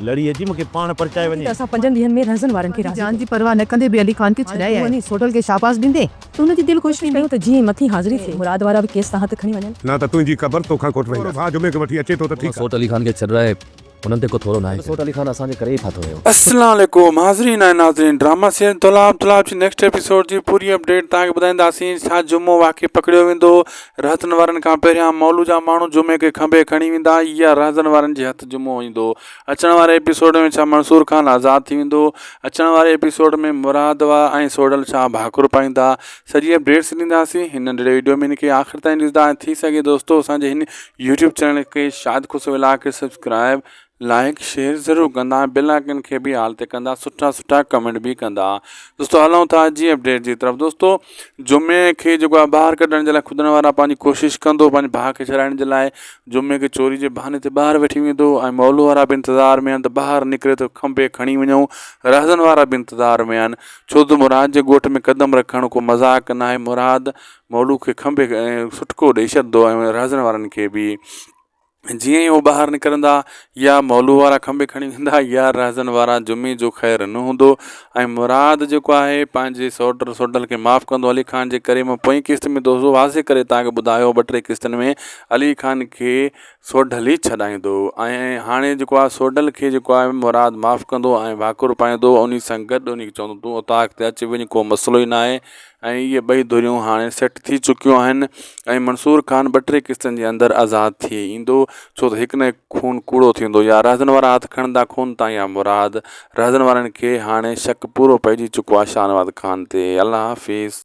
लड़ी अची मूंखे पाण परचाए वञे। असां 5 ॾींहनि में रहज़न वारनि खे जान जी परवाह न कंदे बि अली खान खे छॾाए वञी होटल खे शाबाश ॾींदे त हुनजी दिलि ख़ुशि कयूं त जीअं मथी हाज़िरी थिए मुराद वारा बि केस हथ खणी वञनि। ना त तुंहिंजी ख़बर तोखां कोट वई भाउ जुमे खे वठी अचे थो त ठीकु सोट अली खान खे छॾाए उन्हनि ते को थोरो न आहे। सोट अली खान असांजे करे ई फाथो हुयो। अस्सलाम वालेकुम हाज़रीन ऐं नाज़रीन, ड्रामा सीरियल दुलाब जी नेक्स्ट एपिसोड जी पूरी अपडेट तव्हांखे ॿुधाईंदासीं। छा जुमो वाक़ई पकड़ियो वेंदो? रहतन वारनि खां पहिरियां मौलू जा माण्हू जुमे खे खंभे खणी वेंदा या रहतन वारनि जे हथ जुमो ईंदो? अचण वारे एपिसोड में छा मंसूर खान आज़ादु थी वेंदो? अचण वारे एपिसोड में मुरादवा ऐं सोडल छा भाकुर पाईंदा? सॼी अपडेट्स ॾींदासीं हिन नंढड़े वीडियो में। इनखे आख़िर ताईं ॾिसंदा ऐं थी सघे दोस्तो असांजे हिन यूट्यूब चैनल खे शाद खुशविला खे सब्सक्राइब लाइक शेयर ज़रूरु कंदा, बेल आइकन खे बि हाल ते कंदा, सुठा कमेंट भी कंदा। दोस्तों हलूं था जी अपडेट जी तरफ़। दोस्तों जुमे खे जेको आहे ॿाहिरि कढण जे लाइ खुदण वारा पंहिंजी कोशिशि कंदो पंहिंजे भाउ खे छॾाइण जे लाइ। जुमे खे चोरी जे बहाने ते ॿाहिरि वेठी वेंदो ऐं मौलू वारा बि इंतज़ार में आहिनि त ॿाहिरि निकिरे त खंभे खणी वञूं। रहज़न वारा बि इंतज़ार में आहिनि छो त मुराद जे ॻोठ में क़दम रखणु को मज़ाक न आहे। मुराद मौलू खे खंभे सुटको ॾेई छॾंदो ऐं रहज़न वारनि खे बि। जीअं ई उहो ॿाहिरि निकिरंदा या मौलू वारा खंभे खणी वेंदा या रहज़न वारा जुमे जो ख़ैरु न हूंदो ऐं मुराद जेको आहे पंहिंजे सोडल खे माफ़ु कंदो अली खान जे करे। मां पोइ किस्त में दोस्तो वाज़े करे तव्हांखे ॿुधायो 2-3 किस्तनि में अली खान खे सोडल ई छॾाईंदो ऐं हाणे जेको आहे सोडल खे जेको आहे मुराद माफ़ु कंदो ऐं भाकुर पाईंदो। उन सां गॾु उन खे चवंदो तूं उतां ते अची वञ, को मसइलो ई न आहे। ऐं इहे ॿई धुरियूं हाणे सेट थी चुकियूं आहिनि ऐं मंसूर खान 2-3 किस्तनि जे अंदरि आज़ादु थी ईंदो छो त हिकु न हिकु खून कूड़ो थींदो। या रहज़न वारा हथ खणंदा खून तां या मुराद। रहज़न वारनि खे हाणे शक पूरो पइजी चुको आहे शाहनवाज़ खान ते। अल्लाह हाफ़िज़।